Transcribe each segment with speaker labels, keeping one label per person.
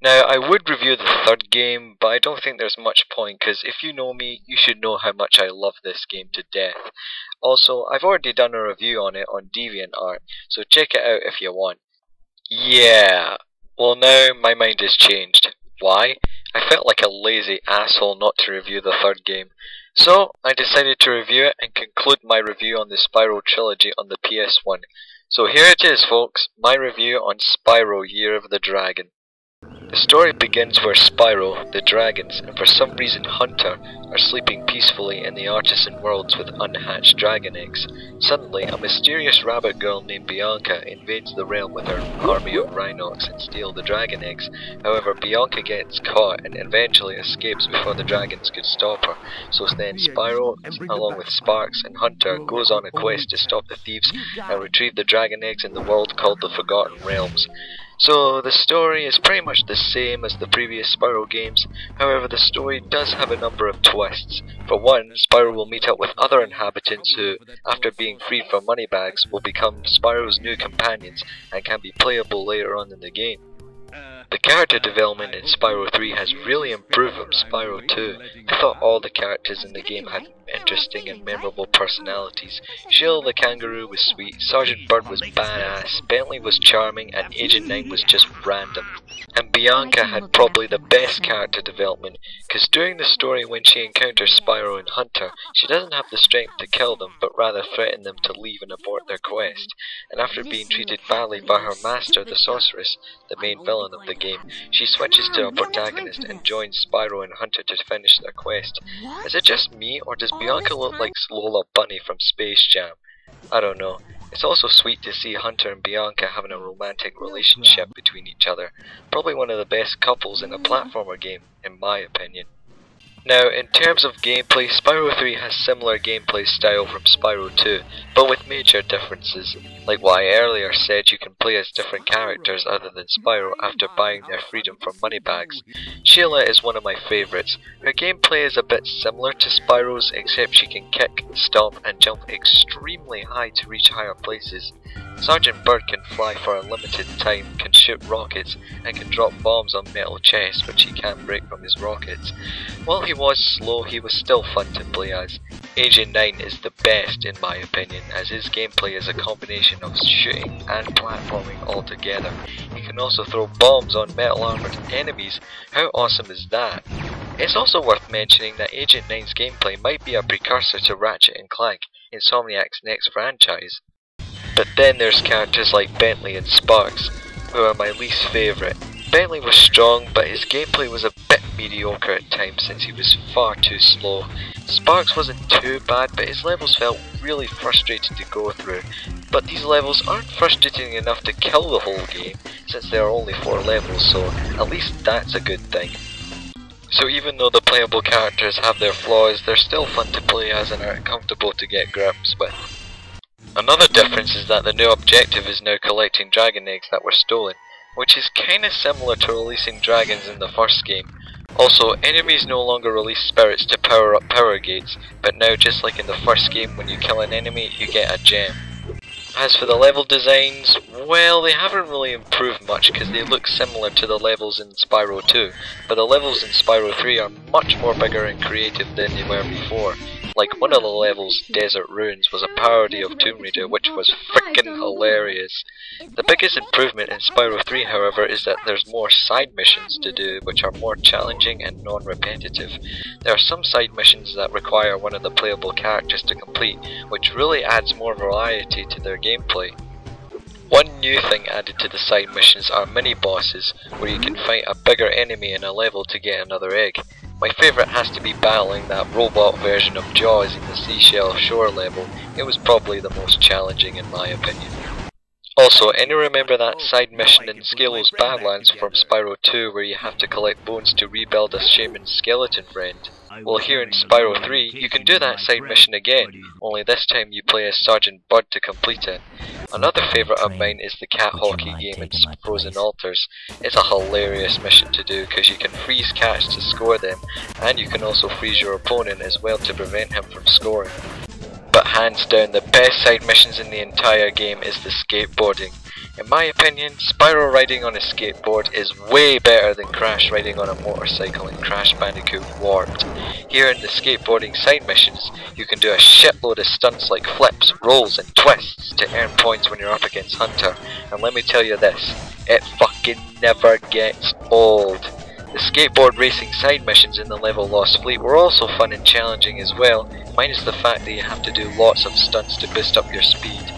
Speaker 1: Now, I would review the third game, but I don't think there's much point, because if you know me, you should know how much I love this game to death. Also, I've already done a review on it on DeviantArt, so check it out if you want. Yeah, well now my mind has changed. Why? I felt like a lazy asshole not to review the third game. So, I decided to review it and conclude my review on the Spyro trilogy on the PS1. So here it is, folks, my review on Spyro Year of the Dragon. The story begins where Spyro, the dragons, and for some reason Hunter, are sleeping peacefully in the artisan worlds with unhatched dragon eggs. Suddenly, a mysterious rabbit girl named Bianca invades the realm with her army of Rhinox and steal the dragon eggs. However, Bianca gets caught and eventually escapes before the dragons could stop her. So then Spyro, along with Sparks and Hunter, goes on a quest to stop the thieves and retrieve the dragon eggs in the world called the Forgotten Realms. So the story is pretty much the same as the previous Spyro games, however the story does have a number of twists. For one, Spyro will meet up with other inhabitants who, after being freed from moneybags, will become Spyro's new companions and can be playable later on in the game. The character development in Spyro 3 has really improved from Spyro 2. I thought all the characters in the game had interesting and memorable personalities. Sheila the kangaroo was sweet, Sergeant Bird was badass, Bentley was charming, and Agent 9 was just random. And Bianca had probably the best character development, because during the story when she encounters Spyro and Hunter, she doesn't have the strength to kill them, but rather threaten them to leave and abort their quest. And after being treated badly by her master, the sorceress, the main villain of the game, she switches to a protagonist and joins Spyro and Hunter to finish their quest. Is it just me, or does Bianca look like Lola Bunny from Space Jam? I don't know. It's also sweet to see Hunter and Bianca having a romantic relationship between each other. Probably one of the best couples in a platformer game, in my opinion. Now, in terms of gameplay, Spyro 3 has similar gameplay style from Spyro 2, but with major differences. Like what I earlier said, you can play as different characters other than Spyro after buying their freedom from moneybags. Sheila is one of my favourites. Her gameplay is a bit similar to Spyro's, except she can kick, stomp and jump extremely high to reach higher places. Sergeant Bird can fly for a limited time, can shoot rockets, and can drop bombs on metal chests which he can't break from his rockets. While he was slow, he was still fun to play as. Agent 9 is the best in my opinion, as his gameplay is a combination of shooting and platforming all together. He can also throw bombs on metal armored enemies. How awesome is that? It's also worth mentioning that Agent 9's gameplay might be a precursor to Ratchet & Clank, Insomniac's next franchise. But then there's characters like Bentley and Sparks, who are my least favourite. Bentley was strong, but his gameplay was a bit mediocre at times since he was far too slow. Sparks wasn't too bad, but his levels felt really frustrating to go through. But these levels aren't frustrating enough to kill the whole game, since there are only 4 levels, so at least that's a good thing. So even though the playable characters have their flaws, they're still fun to play as and are comfortable to get grips with. Another difference is that the new objective is now collecting dragon eggs that were stolen, which is kinda similar to releasing dragons in the first game. Also, enemies no longer release spirits to power up power gates, but now just like in the first game, when you kill an enemy, you get a gem. As for the level designs, well, they haven't really improved much because they look similar to the levels in Spyro 2, but the levels in Spyro 3 are much more bigger and creative than they were before. Like one of the levels, Desert Ruins, was a parody of Tomb Raider, which was frickin' hilarious. The biggest improvement in Spyro 3, however, is that there's more side missions to do, which are more challenging and non-repetitive. There are some side missions that require one of the playable characters to complete, which really adds more variety to their gameplay. One new thing added to the side missions are mini-bosses, where you can fight a bigger enemy in a level to get another egg. My favourite has to be battling that robot version of Jaws in the Seashell Shore level. It was probably the most challenging in my opinion. Also, any remember that side mission in Scalos Badlands from Spyro 2 where you have to collect bones to rebuild a shaman's skeleton friend? Well, here in Spyro 3, you can do that side mission again, only this time you play as Sergeant Bird to complete it. Another favourite of mine is the cat hockey game in Frozen Altars. It's a hilarious mission to do because you can freeze cats to score them, and you can also freeze your opponent as well to prevent him from scoring. But hands down, the best side missions in the entire game is the skateboarding. In my opinion, Spyro riding on a skateboard is way better than Crash riding on a motorcycle in Crash Bandicoot Warped. Here in the skateboarding side missions, you can do a shitload of stunts like flips, rolls and twists to earn points when you're up against Hunter, and let me tell you this, it fucking never gets old. The skateboard racing side missions in the level Lost Fleet were also fun and challenging as well, minus the fact that you have to do lots of stunts to boost up your speed.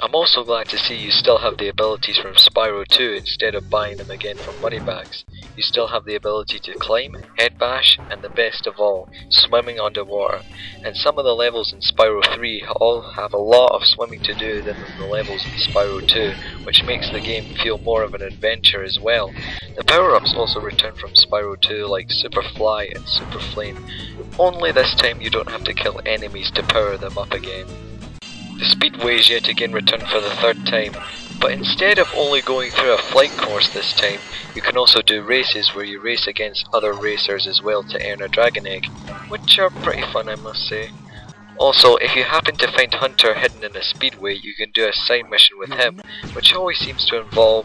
Speaker 1: I'm also glad to see you still have the abilities from Spyro 2 instead of buying them again from moneybags. You still have the ability to climb, head bash, and the best of all, swimming underwater. And some of the levels in Spyro 3 all have a lot of swimming to do than the levels in Spyro 2, which makes the game feel more of an adventure as well. The power-ups also return from Spyro 2 like Super Fly and Super Flame, only this time you don't have to kill enemies to power them up again. The speedways yet again return for the third time, but instead of only going through a flight course this time, you can also do races where you race against other racers as well to earn a dragon egg, which are pretty fun I must say. Also, if you happen to find Hunter hidden in a speedway, you can do a side mission with him, which always seems to involve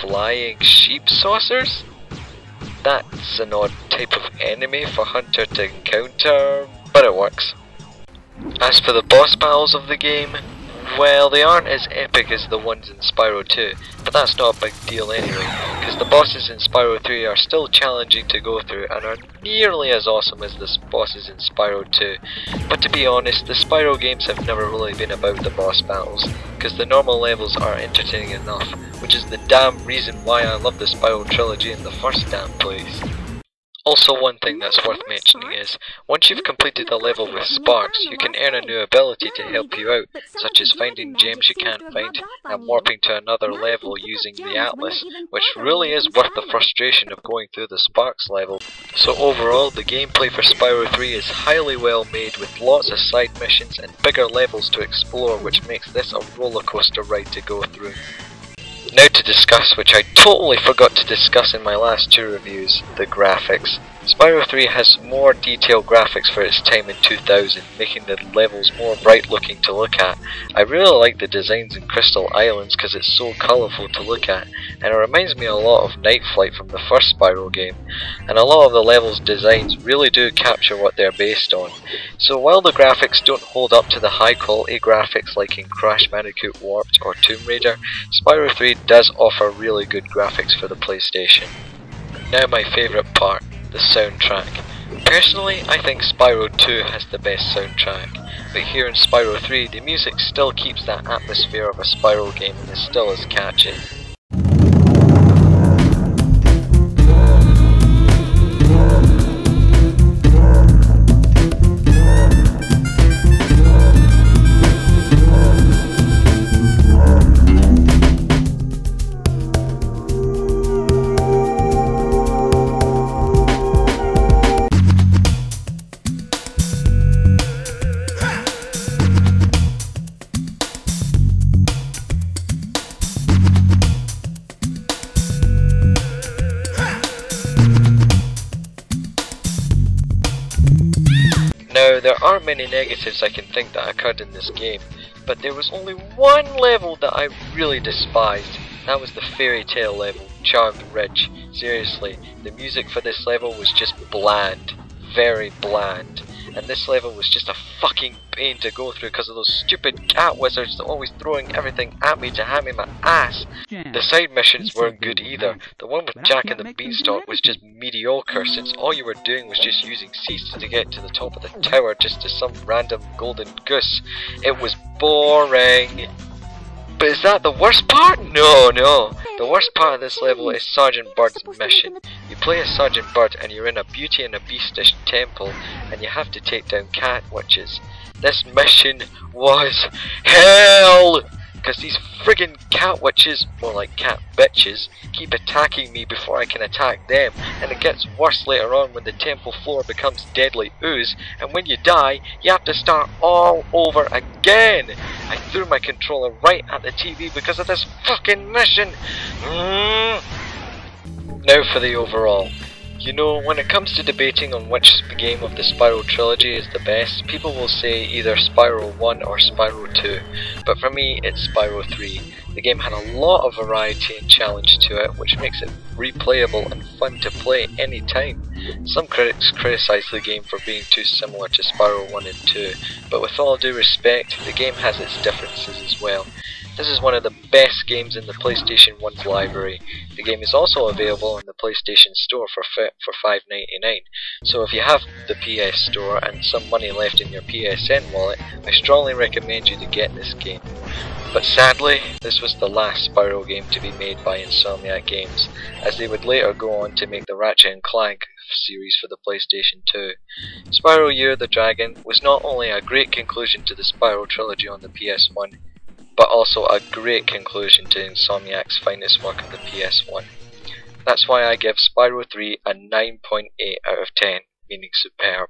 Speaker 1: flying sheep saucers? That's an odd type of enemy for Hunter to encounter, but it works. As for the boss battles of the game, well, they aren't as epic as the ones in Spyro 2, but that's not a big deal anyway, because the bosses in Spyro 3 are still challenging to go through and are nearly as awesome as the bosses in Spyro 2. But to be honest, the Spyro games have never really been about the boss battles, because the normal levels are entertaining enough, which is the damn reason why I love the Spyro trilogy in the first damn place. Also, one thing that's worth mentioning is, once you've completed a level with sparks, you can earn a new ability to help you out, such as finding gems you can't find, and warping to another level using the Atlas, which really is worth the frustration of going through the sparks level. So overall, the gameplay for Spyro 3 is highly well made with lots of side missions and bigger levels to explore, which makes this a roller coaster ride to go through. Now to discuss, which I totally forgot to discuss in my last two reviews, the graphics. Spyro 3 has more detailed graphics for its time in 2000, making the levels more bright looking to look at. I really like the designs in Crystal Islands because it's so colourful to look at, and it reminds me a lot of Night Flight from the first Spyro game. And a lot of the levels' designs really do capture what they're based on. So while the graphics don't hold up to the high quality graphics like in Crash Bandicoot Warped or Tomb Raider, Spyro 3 does offer really good graphics for the PlayStation. Now my favourite part, the soundtrack. Personally, I think Spyro 2 has the best soundtrack, but here in Spyro 3 the music still keeps that atmosphere of a Spyro game and is still as catchy. Now, there aren't many negatives I can think that occurred in this game, but there was only one level that I really despised. That was the fairy tale level, Charmed Ridge. Seriously, the music for this level was just bland. Very bland. And this level was just a fucking pain to go through because of those stupid cat wizards that always throwing everything at me to hand me my ass. The side missions weren't good either. The one with Jack and the Beanstalk was just mediocre, since all you were doing was just using seats to get to the top of the tower just to some random golden goose. It was boring. But is that the worst part? No. The worst part of this level is Sergeant Bird's mission. You play as Sergeant Bird and you're in a Beauty and a Beastish temple and you have to take down cat witches. This mission was hell! Because these friggin' cat witches, more like cat bitches, keep attacking me before I can attack them, and it gets worse later on when the temple floor becomes deadly ooze, and when you die, you have to start all over again! I threw my controller right at the TV because of this fucking mission! Now for the overall. You know, when it comes to debating on which game of the Spyro trilogy is the best, people will say either Spyro 1 or Spyro 2, but for me it's Spyro 3. The game had a lot of variety and challenge to it, which makes it replayable and fun to play any time. Some critics criticise the game for being too similar to Spyro 1 and 2, but with all due respect, the game has its differences as well. This is one of the best games in the PlayStation 1's library. The game is also available in the PlayStation Store for $5.99, so if you have the PS Store and some money left in your PSN wallet, I strongly recommend you to get this game. But sadly, this was the last Spyro game to be made by Insomniac Games, as they would later go on to make the Ratchet & Clank series for the PlayStation 2. Spyro Year of the Dragon was not only a great conclusion to the Spyro trilogy on the PS1, but also a great conclusion to Insomniac's finest work on the PS1. That's why I give Spyro 3 a 9.8 out of 10, meaning superb.